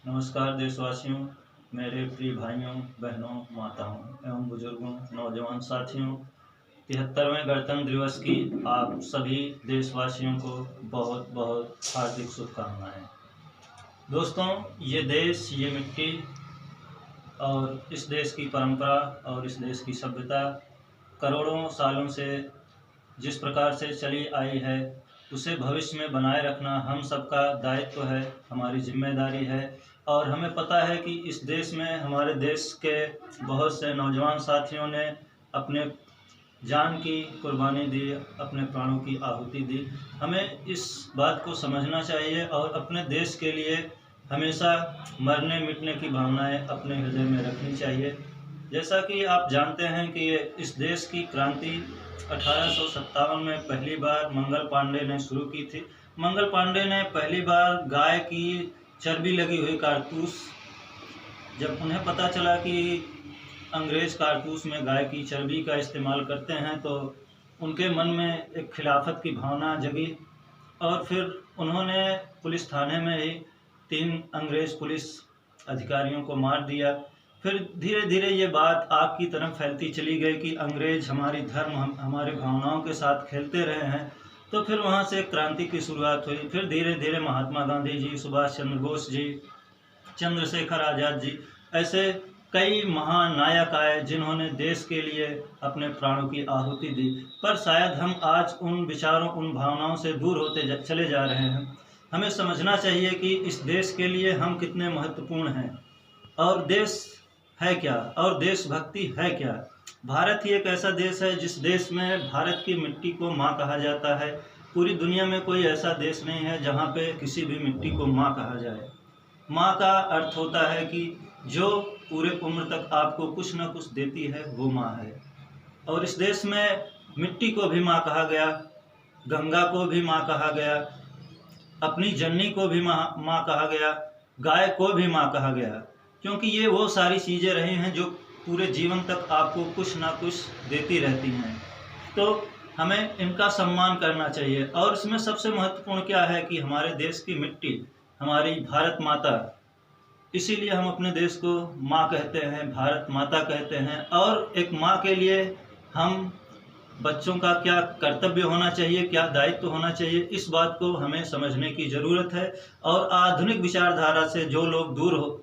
नमस्कार देशवासियों, मेरे प्रिय भाइयों, बहनों, माताओं एवं बुजुर्गों, नौजवान साथियों। 73वें गणतंत्र दिवस की आप सभी देशवासियों को बहुत बहुत हार्दिक शुभकामनाएं। दोस्तों, ये देश, ये मिट्टी और इस देश की परंपरा और इस देश की सभ्यता करोड़ों सालों से जिस प्रकार से चली आई है, उसे भविष्य में बनाए रखना हम सबका दायित्व है, हमारी जिम्मेदारी है। और हमें पता है कि इस देश में हमारे देश के बहुत से नौजवान साथियों ने अपने जान की कुर्बानी दी, अपने प्राणों की आहुति दी। हमें इस बात को समझना चाहिए और अपने देश के लिए हमेशा मरने मिटने की भावनाएं अपने हृदय में रखनी चाहिए। जैसा कि आप जानते हैं कि इस देश की क्रांति 1857 में पहली बार मंगल पांडे ने शुरू की थी। मंगल पांडे ने पहली बार गाय की चर्बी लगी हुई कारतूस, जब उन्हें पता चला कि अंग्रेज कारतूस में गाय की चर्बी का इस्तेमाल करते हैं, तो उनके मन में एक खिलाफत की भावना जगी और फिर उन्होंने पुलिस थाने में ही 3 अंग्रेज पुलिस अधिकारियों को मार दिया। फिर धीरे धीरे ये बात आग की तरफ फैलती चली गई कि अंग्रेज हमारी धर्म हमारी भावनाओं के साथ खेलते रहे हैं। तो फिर वहाँ से क्रांति की शुरुआत हुई। फिर धीरे धीरे महात्मा गांधी जी, सुभाष चंद्र बोस जी, चंद्रशेखर आज़ाद जी, ऐसे कई महान नायक आए जिन्होंने देश के लिए अपने प्राणों की आहुति दी। पर शायद हम आज उन विचारों, उन भावनाओं से दूर होते चले जा रहे हैं। हमें समझना चाहिए कि इस देश के लिए हम कितने महत्वपूर्ण हैं और देश है क्या और देशभक्ति है क्या। भारत ही एक ऐसा देश है जिस देश में भारत की मिट्टी को माँ कहा जाता है। पूरी दुनिया में कोई ऐसा देश नहीं है जहाँ पे किसी भी मिट्टी को माँ कहा जाए। माँ का अर्थ होता है कि जो पूरे उम्र तक आपको कुछ न कुछ देती है, वो माँ है। और इस देश में मिट्टी को भी माँ कहा गया, गंगा को भी माँ कहा गया, अपनी जननी को भी माँ कहा गया, गाय को भी माँ कहा गया, क्योंकि ये वो सारी चीज़ें रही हैं जो पूरे जीवन तक आपको कुछ ना कुछ देती रहती हैं। तो हमें इनका सम्मान करना चाहिए। और इसमें सबसे महत्वपूर्ण क्या है कि हमारे देश की मिट्टी, हमारी भारत माता, इसीलिए हम अपने देश को माँ कहते हैं, भारत माता कहते हैं। और एक माँ के लिए हम बच्चों का क्या कर्तव्य होना चाहिए, क्या दायित्व होना चाहिए, इस बात को हमें समझने की ज़रूरत है। और आधुनिक विचारधारा से जो लोग दूर हो,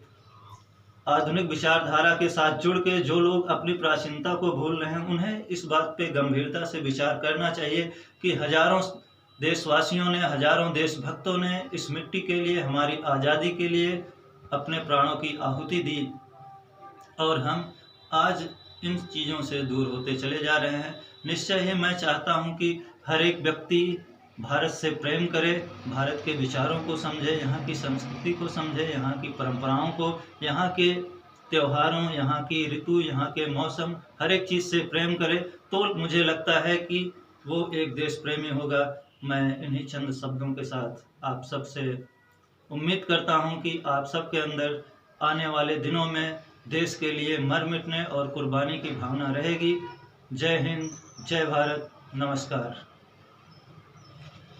आधुनिक विचारधारा के साथ जुड़ के जो लोग अपनी प्राचीनता को भूल रहे हैं, उन्हें इस बात पे गंभीरता से विचार करना चाहिए कि हजारों देशवासियों ने, हजारों देशभक्तों ने इस मिट्टी के लिए, हमारी आज़ादी के लिए अपने प्राणों की आहुति दी और हम आज इन चीज़ों से दूर होते चले जा रहे हैं। निश्चय ही मैं चाहता हूं कि हर एक व्यक्ति भारत से प्रेम करे, भारत के विचारों को समझे, यहाँ की संस्कृति को समझे, यहाँ की परंपराओं को, यहाँ के त्योहारों, यहाँ की ऋतु, यहाँ के मौसम, हर एक चीज़ से प्रेम करे। तो मुझे लगता है कि वो एक देश प्रेमी होगा। मैं इन्हीं चंद शब्दों के साथ आप सब से उम्मीद करता हूँ कि आप सब के अंदर आने वाले दिनों में देश के लिए मर मिटने और कुर्बानी की भावना रहेगी। जय हिंद, जय भारत, नमस्कार।